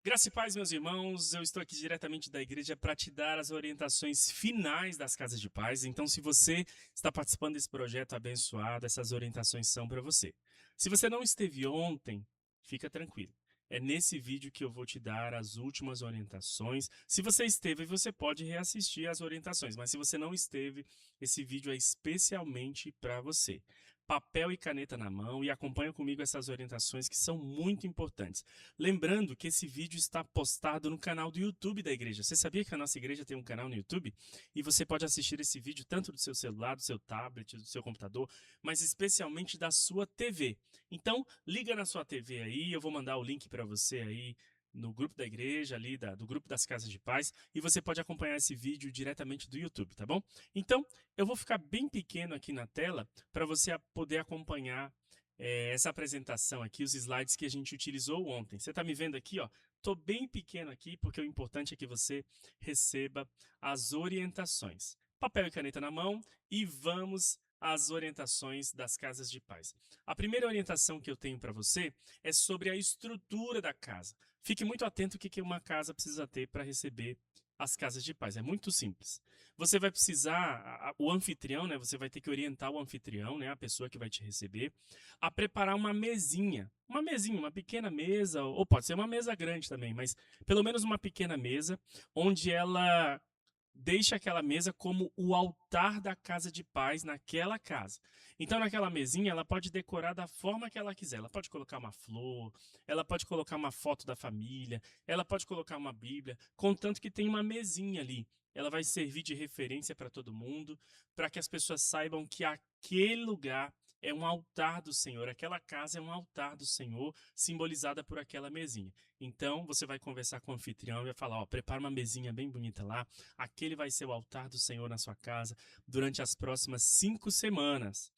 Graça e paz, meus irmãos, eu estou aqui diretamente da igreja para te dar as orientações finais das Casas de Paz. Então, se você está participando desse projeto abençoado, essas orientações são para você. Se você não esteve ontem, fica tranquilo. É nesse vídeo que eu vou te dar as últimas orientações. Se você esteve, você pode reassistir as orientações, mas se você não esteve, esse vídeo é especialmente para você. Papel e caneta na mão e acompanha comigo essas orientações que são muito importantes. Lembrando que esse vídeo está postado no canal do YouTube da igreja. Você sabia que a nossa igreja tem um canal no YouTube? E você pode assistir esse vídeo tanto do seu celular, do seu tablet, do seu computador, mas especialmente da sua TV. Então, liga na sua TV aí, eu vou mandar o link para você aí no grupo da igreja, ali do grupo das Casas de Paz, e você pode acompanhar esse vídeo diretamente do YouTube, tá bom? Então, eu vou ficar bem pequeno aqui na tela para você poder acompanhar essa apresentação aqui, os slides que a gente utilizou ontem. Você está me vendo aqui, ó? Estou bem pequeno aqui, porque o importante é que você receba as orientações. Papel e caneta na mão e vamos às orientações das Casas de Paz. A primeira orientação que eu tenho para você é sobre a estrutura da casa. Fique muito atento ao que uma casa precisa ter para receber as Casas de Paz. É muito simples. Você vai precisar, o anfitrião, né? Você vai ter que orientar o anfitrião, né? A pessoa que vai te receber a preparar uma mesinha. Uma mesinha, uma pequena mesa, ou pode ser uma mesa grande também, mas pelo menos uma pequena mesa, onde ela deixa aquela mesa como o altar da casa de paz naquela casa. Então, naquela mesinha, ela pode decorar da forma que ela quiser. Ela pode colocar uma flor, ela pode colocar uma foto da família, ela pode colocar uma Bíblia, contanto que tem uma mesinha ali. Ela vai servir de referência para todo mundo, para que as pessoas saibam que aquele lugar é um altar do Senhor, aquela casa é um altar do Senhor, simbolizada por aquela mesinha. Então, você vai conversar com o anfitrião e vai falar, ó, prepara uma mesinha bem bonita lá, aquele vai ser o altar do Senhor na sua casa durante as próximas 5 semanas.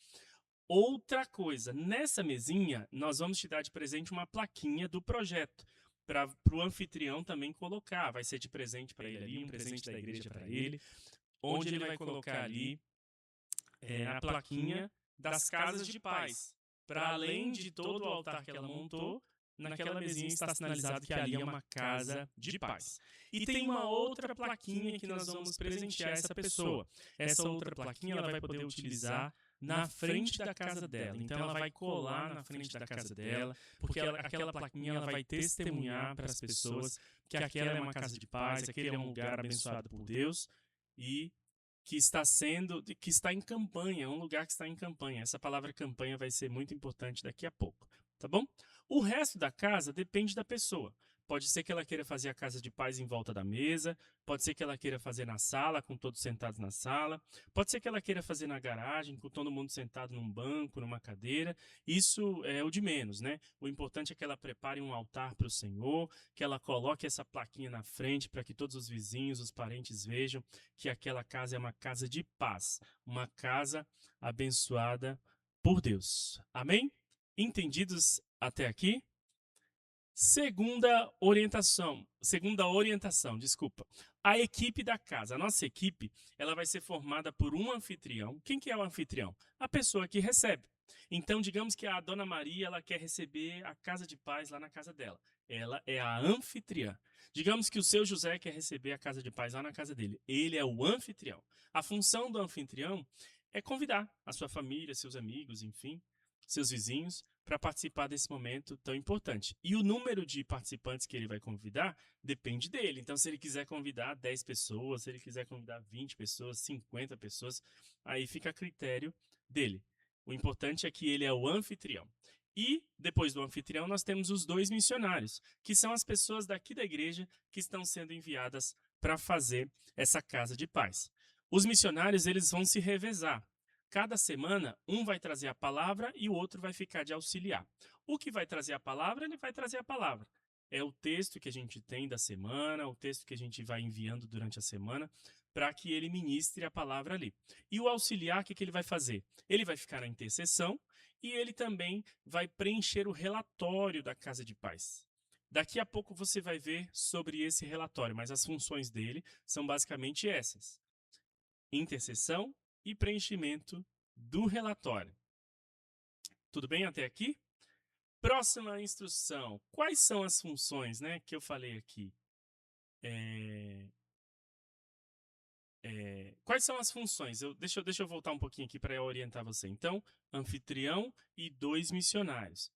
Outra coisa, nessa mesinha, nós vamos te dar de presente uma plaquinha do projeto, para o anfitrião também colocar. Vai ser de presente para ele ali, um presente da igreja para ele, onde ele vai colocar ali a plaquinha das Casas de Paz. Para além de todo o altar que ela montou, naquela mesinha está sinalizado que ali é uma casa de paz. E tem uma outra plaquinha que nós vamos presentear essa pessoa. Essa outra plaquinha ela vai poder utilizar na frente da casa dela. Então ela vai colar na frente da casa dela, porque aquela plaquinha ela vai testemunhar para as pessoas que aquela é uma casa de paz, aquele é um lugar abençoado por Deus e que está em campanha, é um lugar que está em campanha. Essa palavra campanha vai ser muito importante daqui a pouco, tá bom? O resto da casa depende da pessoa. Pode ser que ela queira fazer a casa de paz em volta da mesa, pode ser que ela queira fazer na sala, com todos sentados na sala, pode ser que ela queira fazer na garagem, com todo mundo sentado num banco, numa cadeira. Isso é o de menos, né? O importante é que ela prepare um altar para o Senhor, que ela coloque essa plaquinha na frente para que todos os vizinhos, os parentes vejam que aquela casa é uma casa de paz, uma casa abençoada por Deus. Amém? Entendidos até aqui? Segunda orientação, desculpa. A equipe da casa, a nossa equipe, ela vai ser formada por um anfitrião. Quem que é o anfitrião? A pessoa que recebe. Então, digamos que a Dona Maria, ela quer receber a casa de paz lá na casa dela. Ela é a anfitriã. Digamos que o seu José quer receber a casa de paz lá na casa dele. Ele é o anfitrião. A função do anfitrião é convidar a sua família, seus amigos, enfim, seus vizinhos, para participar desse momento tão importante. E o número de participantes que ele vai convidar depende dele. Então, se ele quiser convidar 10 pessoas, se ele quiser convidar 20 pessoas, 50 pessoas, aí fica a critério dele. O importante é que ele é o anfitrião. E, depois do anfitrião, nós temos os 2 missionários, que são as pessoas daqui da igreja que estão sendo enviadas para fazer essa casa de paz. Os missionários, eles vão se revezar. Cada semana, um vai trazer a palavra e o outro vai ficar de auxiliar. O que vai trazer a palavra, ele vai trazer a palavra. É o texto que a gente tem da semana, o texto que a gente vai enviando durante a semana, para que ele ministre a palavra ali. E o auxiliar, o que ele vai fazer? Ele vai ficar na intercessão e ele também vai preencher o relatório da Casa de Paz. Daqui a pouco você vai ver sobre esse relatório, mas as funções dele são basicamente essas: intercessão e preenchimento do relatório. Tudo bem até aqui? Próxima instrução. Quais são as funções, né, que eu falei aqui? Eh, quais são as funções? Deixa eu voltar um pouquinho aqui para orientar você. Então, anfitrião e 2 missionários.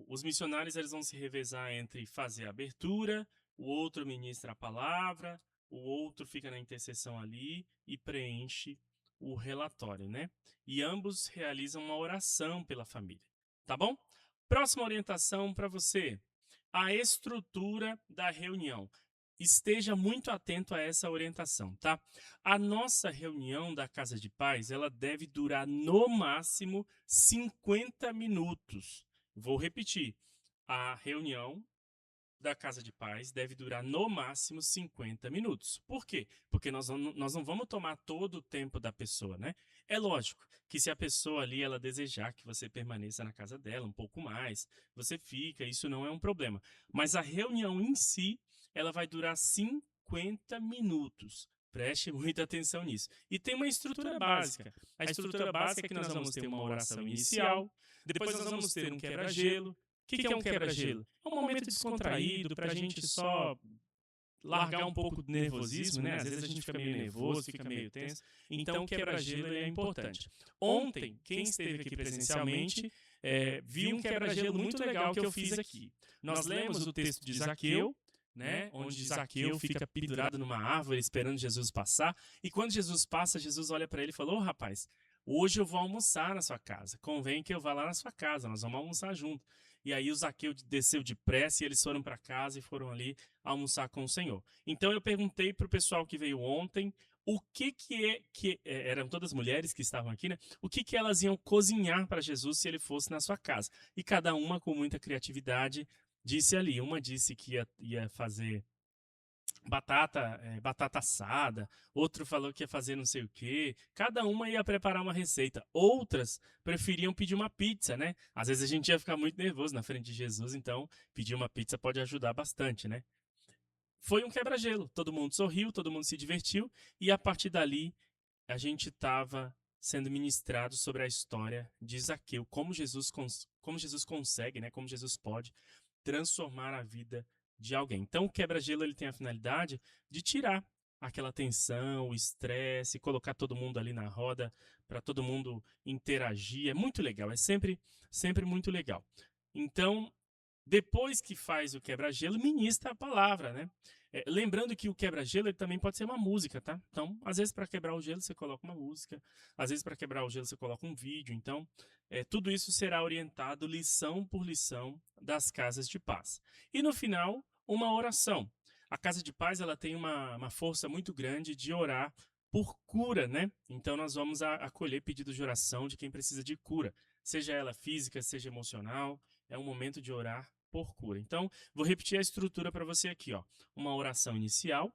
Os missionários eles vão se revezar entre fazer a abertura, o outro ministra a palavra, o outro fica na intercessão ali e preenche o relatório, né? E ambos realizam uma oração pela família, tá bom? Próxima orientação para você: a estrutura da reunião. Esteja muito atento a essa orientação, tá? A nossa reunião da Casa de Paz, ela deve durar no máximo 50 minutos. Vou repetir. A reunião da Casa de Paz deve durar no máximo 50 minutos. Por quê? Porque nós não vamos tomar todo o tempo da pessoa, né? É lógico que se a pessoa ali ela desejar que você permaneça na casa dela um pouco mais, você fica, isso não é um problema. Mas a reunião em si, ela vai durar 50 minutos. Preste muita atenção nisso. E tem uma estrutura básica. A estrutura básica é que nós vamos ter uma oração inicial, depois nós vamos ter um quebra-gelo. O que é um quebra-gelo? É um momento descontraído para a gente só largar um pouco do nervosismo, né? Às vezes a gente fica meio nervoso, fica meio tenso. Então, o quebra-gelo é importante. Ontem, quem esteve aqui presencialmente viu um quebra-gelo muito legal que eu fiz aqui. Nós lemos o texto de Zaqueu, né? Onde Zaqueu fica pendurado numa árvore esperando Jesus passar. E quando Jesus passa, Jesus olha para ele e falou: "Ô, rapaz, hoje eu vou almoçar na sua casa. Convém que eu vá lá na sua casa, nós vamos almoçar junto." E aí o Zaqueu desceu depressa e eles foram para casa e foram ali almoçar com o Senhor. Então eu perguntei para o pessoal que veio ontem o eram todas mulheres que estavam aqui, né? O que elas iam cozinhar para Jesus se ele fosse na sua casa. E cada uma com muita criatividade disse ali. Uma disse que ia fazer batata assada, outro falou que ia fazer não sei o quê. Cada uma ia preparar uma receita. Outras preferiam pedir uma pizza, né? Às vezes a gente ia ficar muito nervoso na frente de Jesus, então pedir uma pizza pode ajudar bastante, né? Foi um quebra-gelo. Todo mundo sorriu, todo mundo se divertiu e a partir dali a gente estava sendo ministrado sobre a história de Zaqueu, como Jesus consegue, né? Como Jesus pode transformar a vida de alguém. Então, o quebra-gelo ele tem a finalidade de tirar aquela tensão, o estresse, colocar todo mundo ali na roda para todo mundo interagir. É muito legal, é sempre muito legal. Então, depois que faz o quebra-gelo, ministra a palavra, né? Lembrando que o quebra-gelo ele também pode ser uma música, tá? Então, às vezes, para quebrar o gelo, você coloca uma música. Às vezes, para quebrar o gelo, você coloca um vídeo. Então, tudo isso será orientado lição por lição das casas de paz. E no final, uma oração. A casa de paz ela tem uma força muito grande de orar por cura, né? Então, nós vamos acolher pedidos de oração de quem precisa de cura, seja ela física, seja emocional. É um momento de orar por cura. Então, vou repetir a estrutura para você aqui, ó. Uma oração inicial,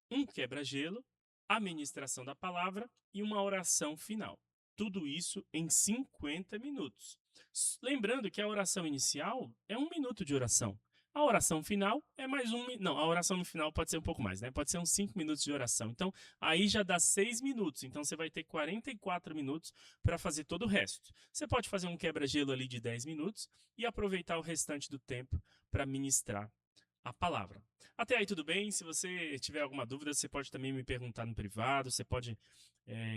um quebra-gelo, a ministração da palavra e uma oração final. Tudo isso em 50 minutos. Lembrando que a oração inicial é 1 minuto de oração. A oração final é mais Não, a oração no final pode ser um pouco mais, né? Pode ser uns 5 minutos de oração. Então, aí já dá 6 minutos. Então, você vai ter 44 minutos para fazer todo o resto. Você pode fazer um quebra-gelo ali de 10 minutos e aproveitar o restante do tempo para ministrar a palavra. Até aí tudo bem? Se você tiver alguma dúvida, você pode também me perguntar no privado, você pode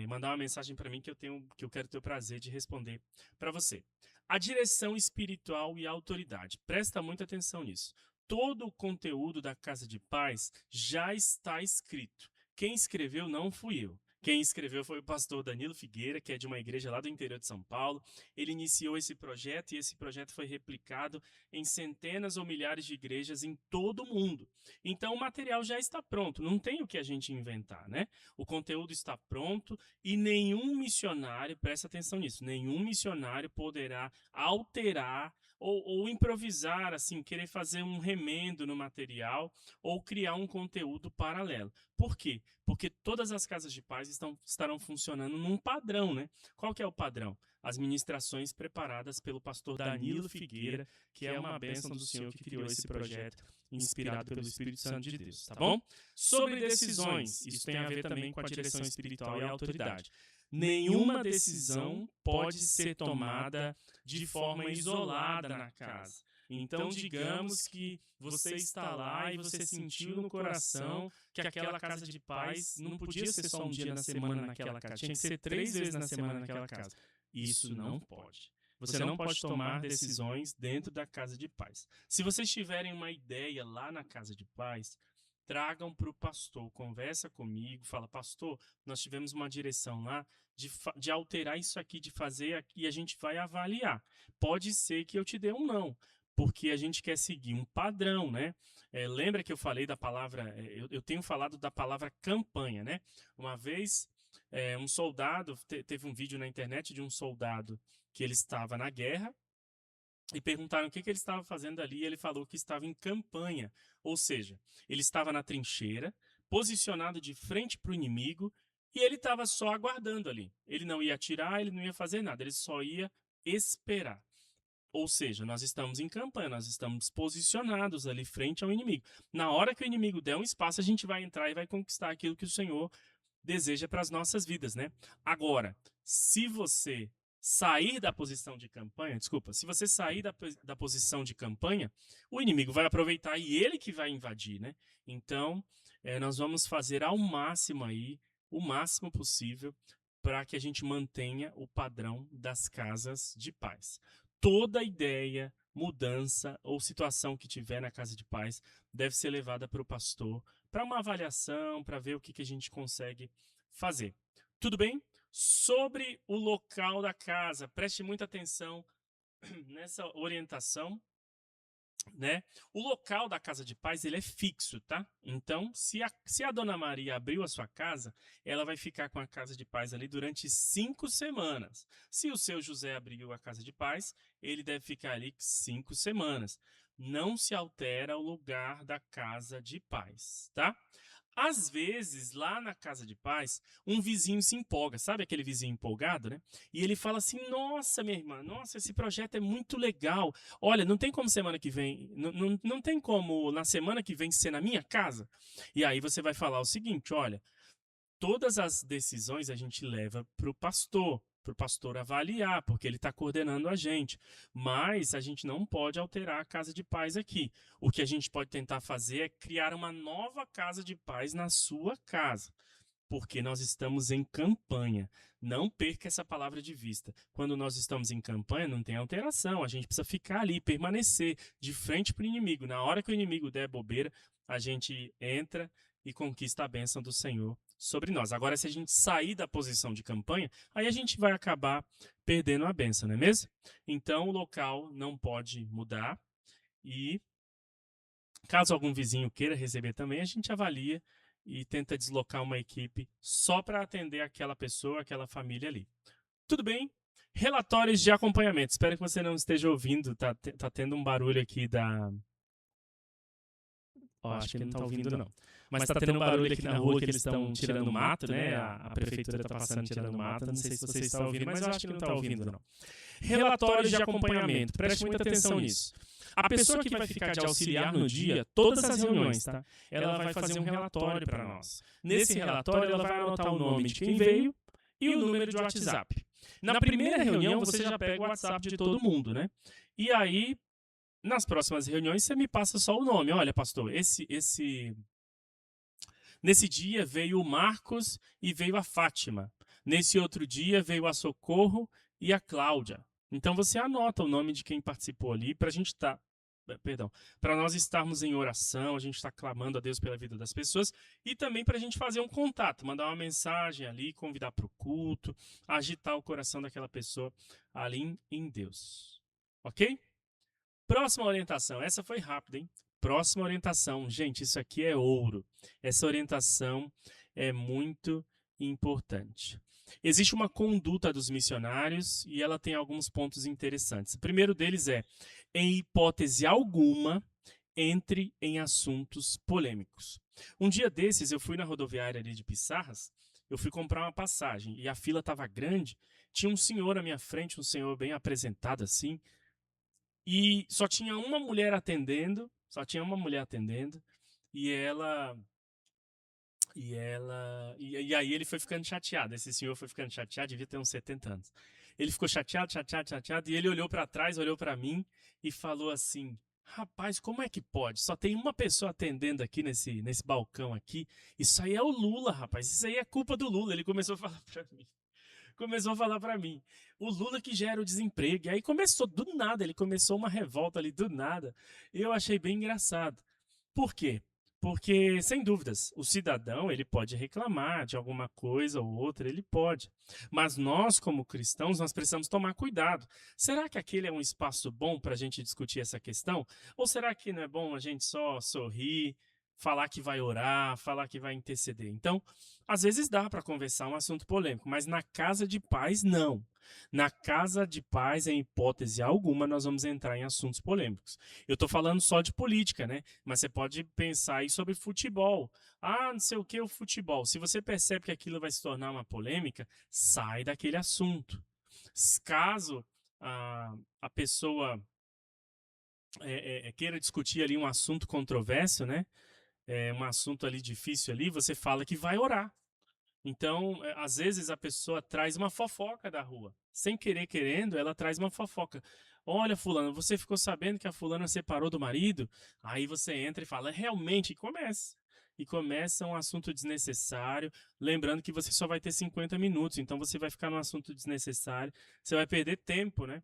mandar uma mensagem para mim que eu quero ter o prazer de responder para você. A direção espiritual e a autoridade. Presta muita atenção nisso. Todo o conteúdo da Casa de Paz já está escrito. Quem escreveu não fui eu. Quem escreveu foi o pastor Danilo Figueira, que é de uma igreja lá do interior de São Paulo. Ele iniciou esse projeto e esse projeto foi replicado em centenas ou milhares de igrejas em todo o mundo. Então o material já está pronto, não tem o que a gente inventar, né? O conteúdo está pronto e nenhum missionário, presta atenção nisso, nenhum missionário poderá alterar ou improvisar, assim, querer fazer um remendo no material ou criar um conteúdo paralelo. Por quê? Porque todas as casas de paz estarão funcionando num padrão, né? Qual que é o padrão? As ministrações preparadas pelo pastor Danilo Figueira, que é uma bênção do Senhor que criou esse projeto inspirado pelo Espírito Santo de Deus, tá bom? Sobre decisões, isso tem a ver também com a direção espiritual e a autoridade. nenhuma decisão pode ser tomada de forma isolada na casa. Então, digamos que você está lá e você sentiu no coração que aquela casa de paz não podia ser só um dia na semana naquela casa, tinha que ser 3 vezes na semana naquela casa. Isso não pode. Você não pode tomar decisões dentro da casa de paz. Se vocês tiverem uma ideia lá na casa de paz, tragam para o pastor, conversa comigo, fala, pastor, nós tivemos uma direção lá de alterar isso aqui, de fazer aqui, e a gente vai avaliar. Pode ser que eu te dê um não, porque a gente quer seguir um padrão, né? Lembra que eu falei da palavra, eu tenho falado da palavra campanha, né? Uma vez, um soldado, teve um vídeo na internet de um soldado que ele estava na guerra, e perguntaram o que ele estava fazendo ali, e ele falou que estava em campanha, ou seja, ele estava na trincheira, posicionado de frente para o inimigo, e ele estava só aguardando ali. Ele não ia atirar, ele não ia fazer nada, ele só ia esperar. Ou seja, nós estamos em campanha, nós estamos posicionados ali frente ao inimigo. Na hora que o inimigo der um espaço, a gente vai entrar e vai conquistar aquilo que o Senhor deseja para as nossas vidas, né? Agora, se você sair da posição de campanha, se você sair da posição de campanha, o inimigo vai aproveitar e ele que vai invadir, né? Então, nós vamos fazer ao máximo aí, o máximo possível, para que a gente mantenha o padrão das casas de paz. Toda ideia, mudança ou situação que tiver na casa de paz deve ser levada para o pastor, para uma avaliação, para ver o que a gente consegue fazer. Tudo bem? Sobre o local da casa, preste muita atenção nessa orientação, né? O local da casa de paz, ele é fixo, tá? Então, se a Dona Maria abriu a sua casa, ela vai ficar com a casa de paz ali durante 5 semanas. Se o seu José abriu a casa de paz, ele deve ficar ali 5 semanas. Não se altera o lugar da casa de paz, tá? Às vezes, lá na casa de paz, um vizinho se empolga, sabe aquele vizinho empolgado, né? E ele fala assim, nossa, minha irmã, nossa, esse projeto é muito legal. Olha, não tem como semana que vem, não tem como na semana que vem ser na minha casa? E aí você vai falar o seguinte, olha, todas as decisões a gente leva para o pastor avaliar, porque ele está coordenando a gente. Mas a gente não pode alterar a casa de paz aqui. O que a gente pode tentar fazer é criar uma nova casa de paz na sua casa, porque nós estamos em campanha. Não perca essa palavra de vista. Quando nós estamos em campanha, não tem alteração. A gente precisa ficar ali, permanecer de frente para o inimigo. Na hora que o inimigo der bobeira, a gente entra e conquista a bênção do Senhor sobre nós. Agora, se a gente sair da posição de campanha, aí a gente vai acabar perdendo a bênção, não é mesmo? Então, o local não pode mudar e caso algum vizinho queira receber também, a gente avalia e tenta deslocar uma equipe só para atender aquela pessoa, aquela família ali. Tudo bem? Relatórios de acompanhamento. Espero que você não esteja ouvindo, tá tendo um barulho aqui da... acho que não está ouvindo, não. Mas está tendo um barulho aqui na rua que eles estão tirando mato, né? A prefeitura está passando tirando mato. Não sei se você está ouvindo, mas eu acho que não está ouvindo, não. Relatórios de acompanhamento. Preste muita atenção nisso. A pessoa que vai ficar de auxiliar no dia, todas as reuniões, tá? Ela vai fazer um relatório para nós. Nesse relatório, ela vai anotar o nome de quem veio e o número de WhatsApp. Na primeira reunião, você já pega o WhatsApp de todo mundo, né? E aí, nas próximas reuniões, você me passa só o nome. Olha, pastor, nesse dia veio o Marcos e veio a Fátima. Nesse outro dia veio a Socorro e a Cláudia. Então você anota o nome de quem participou ali para a gente para nós estarmos em oração, a gente está clamando a Deus pela vida das pessoas e também para a gente fazer um contato, mandar uma mensagem ali, convidar para o culto, agitar o coração daquela pessoa ali em Deus. Ok? Próxima orientação. Essa foi rápida, hein? Próxima orientação. Gente, isso aqui é ouro. Essa orientação é muito importante. Existe uma conduta dos missionários e ela tem alguns pontos interessantes. O primeiro deles é, em hipótese alguma, entre em assuntos polêmicos. Um dia desses, eu fui na rodoviária ali de Pissarras, eu fui comprar uma passagem e a fila estava grande, tinha um senhor à minha frente, um senhor bem apresentado assim, e só tinha uma mulher atendendo, e E aí ele foi ficando chateado. Esse senhor foi ficando chateado, devia ter uns 70 anos. Ele ficou chateado, chateado, chateado, e ele olhou para trás, olhou para mim e falou assim: Rapaz, como é que pode? Só tem uma pessoa atendendo aqui nesse balcão aqui. Isso aí é o Lula, rapaz. Isso aí é culpa do Lula. Ele começou a falar para mim. Começou a falar para mim. O Lula que gera o desemprego. E aí começou do nada, ele começou uma revolta ali do nada. E eu achei bem engraçado. Por quê? Porque, sem dúvidas, o cidadão ele pode reclamar de alguma coisa ou outra, ele pode. Mas nós, como cristãos, nós precisamos tomar cuidado. Será que aquele é um espaço bom para a gente discutir essa questão? Ou será que não é bom a gente só sorrir, falar que vai orar, falar que vai interceder? Então, às vezes dá para conversar um assunto polêmico, mas na casa de paz, não. Na casa de paz, em hipótese alguma, nós vamos entrar em assuntos polêmicos. Eu estou falando só de política, né? Mas você pode pensar aí sobre futebol. Ah, não sei o que, o futebol. Se você percebe que aquilo vai se tornar uma polêmica, sai daquele assunto. Caso a pessoa queira discutir ali um assunto controverso, né? Um assunto ali difícil ali, você fala que vai orar. Então, às vezes a pessoa traz uma fofoca da rua. Sem querer, querendo, ela traz uma fofoca. Olha, fulano, você ficou sabendo que a fulana separou do marido? Aí você entra e fala, realmente, e começa. E começa um assunto desnecessário, lembrando que você só vai ter 50 minutos, então você vai ficar num assunto desnecessário, você vai perder tempo, né?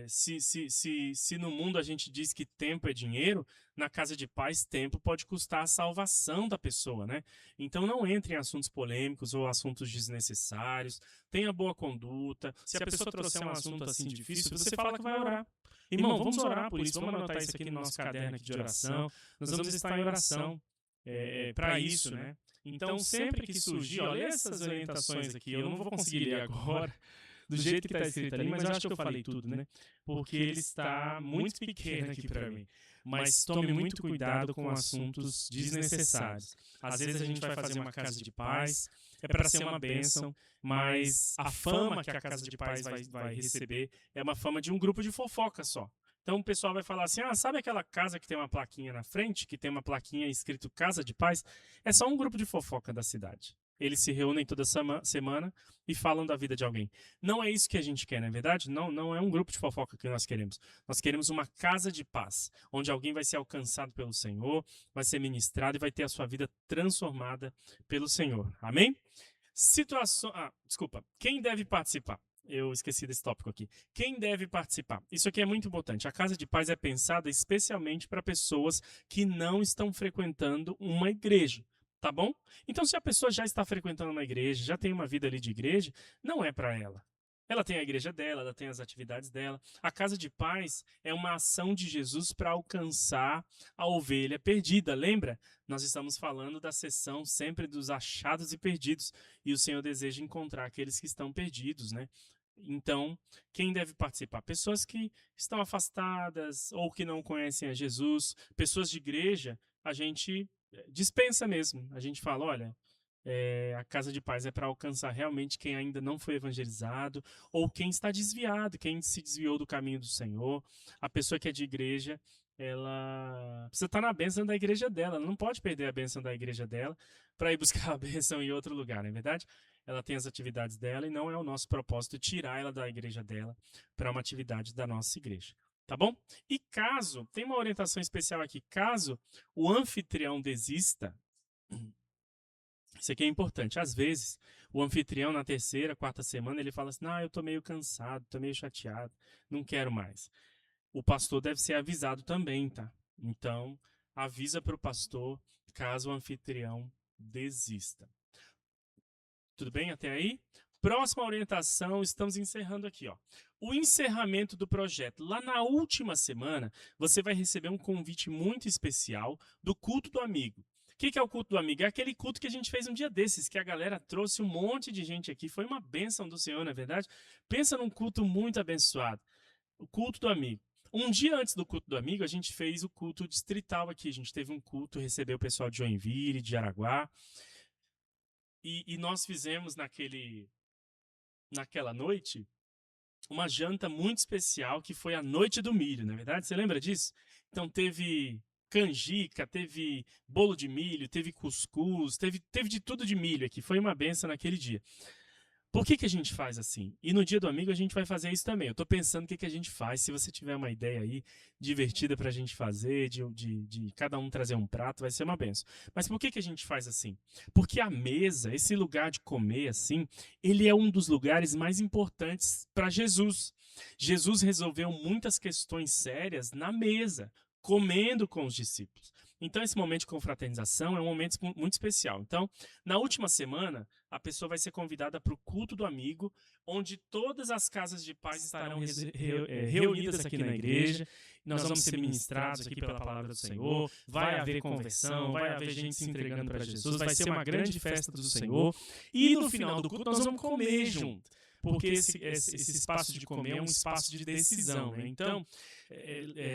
Se no mundo a gente diz que tempo é dinheiro, na casa de paz, tempo pode custar a salvação da pessoa, né? Então não entre em assuntos polêmicos ou assuntos desnecessários, tenha boa conduta. Se a pessoa trouxer um assunto assim difícil, você fala que vai orar. Irmão, vamos orar por isso, vamos anotar isso aqui no nosso caderno aqui de oração. Nós vamos estar em oração para isso, né? Então, sempre que surgir, olha essas orientações aqui, eu não vou conseguir ler agora, do jeito que está escrito ali, mas eu acho que eu falei tudo, né? Porque ele está muito pequeno aqui para mim. Mas tome muito cuidado com assuntos desnecessários. Às vezes a gente vai fazer uma casa de paz, é para ser uma bênção, mas a fama que a casa de paz vai receber é uma fama de um grupo de fofoca só. Então o pessoal vai falar assim: sabe aquela casa que tem uma plaquinha na frente, que tem uma plaquinha escrito Casa de Paz? É só um grupo de fofoca da cidade. Eles se reúnem toda semana e falam da vida de alguém. Não é isso que a gente quer, não é verdade? Não, não é um grupo de fofoca que nós queremos. Nós queremos uma casa de paz, onde alguém vai ser alcançado pelo Senhor, vai ser ministrado e vai ter a sua vida transformada pelo Senhor. Amém? Desculpa. Quem deve participar? Eu esqueci desse tópico aqui. Quem deve participar? Isso aqui é muito importante. A casa de paz é pensada especialmente para pessoas que não estão frequentando uma igreja. Tá bom? Então, se a pessoa já está frequentando uma igreja, já tem uma vida ali de igreja, não é para ela. Ela tem a igreja dela, ela tem as atividades dela. A casa de paz é uma ação de Jesus para alcançar a ovelha perdida. Lembra? Nós estamos falando da sessão sempre dos achados e perdidos. E o Senhor deseja encontrar aqueles que estão perdidos, né? Então, quem deve participar? Pessoas que estão afastadas ou que não conhecem a Jesus, pessoas de igreja, a gente dispensa mesmo. A gente fala, olha, a casa de paz é para alcançar realmente quem ainda não foi evangelizado ou quem está desviado, quem se desviou do caminho do Senhor. A pessoa que é de igreja, ela precisa estar na bênção da igreja dela, ela não pode perder a bênção da igreja dela para ir buscar a bênção em outro lugar, não é verdade? Ela tem as atividades dela e não é o nosso propósito tirar ela da igreja dela para uma atividade da nossa igreja. Tá bom? E caso, tem uma orientação especial aqui, caso o anfitrião desista, isso aqui é importante. Às vezes, o anfitrião, na terceira, quarta semana, ele fala assim: não, eu tô meio cansado, tô meio chateado, não quero mais. O pastor deve ser avisado também, tá? Então, avisa para o pastor caso o anfitrião desista. Tudo bem até aí? Próxima orientação, estamos encerrando aqui, ó. O encerramento do projeto. Lá na última semana, você vai receber um convite muito especial do culto do amigo. O que é o culto do amigo? É aquele culto que a gente fez um dia desses, que a galera trouxe um monte de gente aqui. Foi uma bênção do Senhor, não é verdade? Pensa num culto muito abençoado. O culto do amigo. Um dia antes do culto do amigo, a gente fez o culto distrital aqui. A gente teve um culto, recebeu o pessoal de Joinville, de Araguá. E nós fizemos naquela noite uma janta muito especial, que foi a Noite do Milho, não é verdade? Você lembra disso? Então teve canjica, teve bolo de milho, teve cuscuz, teve de tudo de milho aqui. Foi uma benção naquele dia. Por que a gente faz assim? E no dia do amigo a gente vai fazer isso também. Eu tô pensando o que a gente faz. Se você tiver uma ideia aí divertida pra gente fazer, de cada um trazer um prato, vai ser uma benção. Mas por que a gente faz assim? Porque a mesa, esse lugar de comer assim, ele é um dos lugares mais importantes para Jesus. Jesus resolveu muitas questões sérias na mesa, comendo com os discípulos. Então, esse momento de confraternização é um momento muito especial. Então, na última semana, a pessoa vai ser convidada para o culto do amigo, onde todas as casas de paz estarão reunidas aqui na igreja. Nós vamos ser ministrados aqui pela palavra do Senhor. Vai haver conversão, vai haver gente se entregando para Jesus. Vai ser uma grande festa do Senhor. E no final do culto, nós vamos comer junto. Porque esse espaço de comer é um espaço de decisão, né? Então,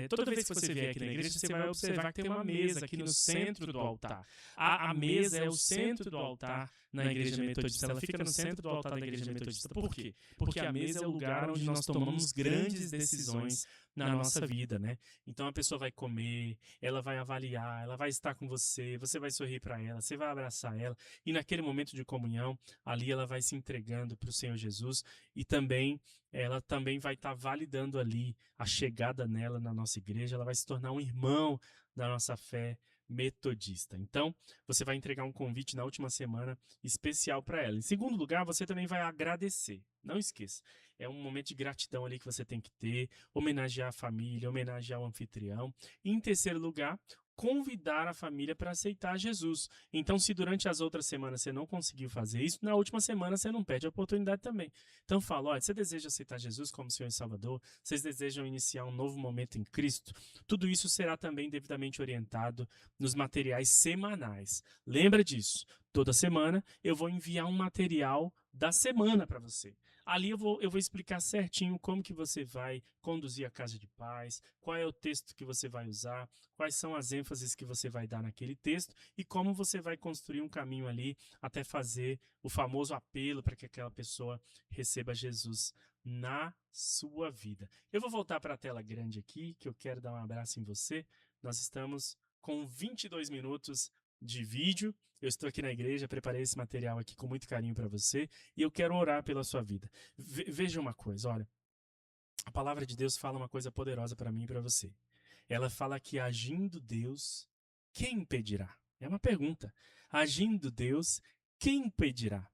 toda vez que você vier aqui na igreja, você vai observar que tem uma mesa aqui no centro do altar. A mesa é o centro do altar na igreja metodista. Ela fica no centro do altar da igreja metodista. Por quê? Porque a mesa é o lugar onde nós tomamos grandes decisões na nossa vida, né? Então a pessoa vai comer, ela vai avaliar, ela vai estar com você vai sorrir para ela, você vai abraçar ela, e naquele momento de comunhão, ali ela vai se entregando para o Senhor Jesus, e também ela também vai estar validando ali a chegada nela na nossa igreja, ela vai se tornar um irmão da nossa fé metodista. Então, você vai entregar um convite na última semana especial para ela. Em segundo lugar, você também vai agradecer. Não esqueça. É um momento de gratidão ali que você tem que ter, homenagear a família, homenagear o anfitrião. E em terceiro lugar, convidar a família para aceitar Jesus. Então, se durante as outras semanas você não conseguiu fazer isso, na última semana você não perde a oportunidade também. Então, fala, olha, você deseja aceitar Jesus como Senhor e Salvador? Vocês desejam iniciar um novo momento em Cristo? Tudo isso será também devidamente orientado nos materiais semanais. Lembra disso. Toda semana eu vou enviar um material da semana para você. Ali eu vou explicar certinho como que você vai conduzir a casa de paz, qual é o texto que você vai usar, quais são as ênfases que você vai dar naquele texto e como você vai construir um caminho ali até fazer o famoso apelo para que aquela pessoa receba Jesus na sua vida. Eu vou voltar para a tela grande aqui, que eu quero dar um abraço em você. Nós estamos com 22 minutos de vídeo. Eu estou aqui na igreja, preparei esse material aqui com muito carinho para você e eu quero orar pela sua vida. Veja uma coisa, olha, a palavra de Deus fala uma coisa poderosa para mim e para você. Ela fala que agindo Deus, quem impedirá? É uma pergunta. Agindo Deus, quem impedirá?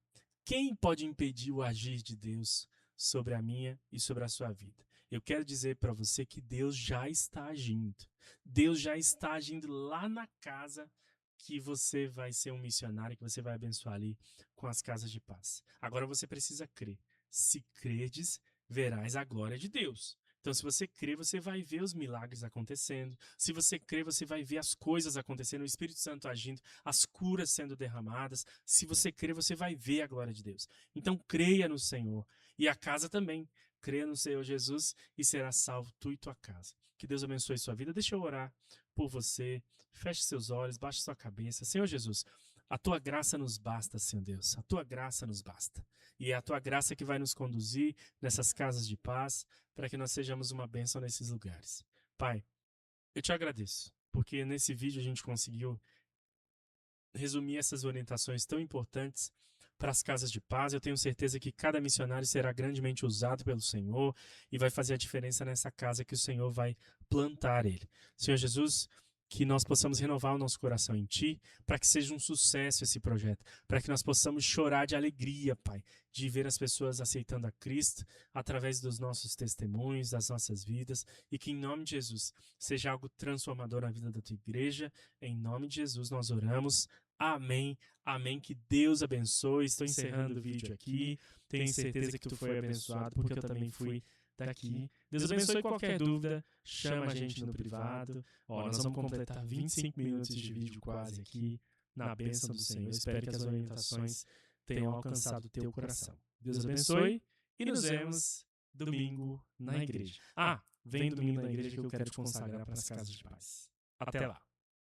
Quem pode impedir o agir de Deus sobre a minha e sobre a sua vida? Eu quero dizer para você que Deus já está agindo. Deus já está agindo lá na casa que você vai ser um missionário, que você vai abençoar ali com as casas de paz. Agora você precisa crer. Se credes, verás a glória de Deus. Então, se você crer, você vai ver os milagres acontecendo. Se você crer, você vai ver as coisas acontecendo, o Espírito Santo agindo, as curas sendo derramadas. Se você crer, você vai ver a glória de Deus. Então, creia no Senhor. E a casa também. Creia no Senhor Jesus e será salvo tu e tua casa. Que Deus abençoe sua vida. Deixa eu orar por você. Feche seus olhos, baixe sua cabeça. Senhor Jesus, a tua graça nos basta, Senhor Deus. A tua graça nos basta. E é a tua graça que vai nos conduzir nessas casas de paz, para que nós sejamos uma bênção nesses lugares. Pai, eu te agradeço, porque nesse vídeo a gente conseguiu resumir essas orientações tão importantes para as casas de paz. Eu tenho certeza que cada missionário será grandemente usado pelo Senhor e vai fazer a diferença nessa casa que o Senhor vai plantar ele. Senhor Jesus, que nós possamos renovar o nosso coração em Ti, para que seja um sucesso esse projeto, para que nós possamos chorar de alegria, Pai, de ver as pessoas aceitando a Cristo através dos nossos testemunhos, das nossas vidas, e que em nome de Jesus seja algo transformador na vida da Tua igreja. Em nome de Jesus nós oramos. Amém. Amém. Que Deus abençoe. Estou encerrando o vídeo aqui. Tenho certeza que tu foi abençoado, porque eu também fui daqui. Deus abençoe. Qualquer dúvida, chama a gente no privado. Ó, nós vamos completar 25 minutos de vídeo quase aqui, na bênção do Senhor. Espero que as orientações tenham alcançado o teu coração. Deus abençoe e nos vemos domingo na igreja. Vem domingo na igreja que eu quero te consagrar para as casas de paz. Até lá.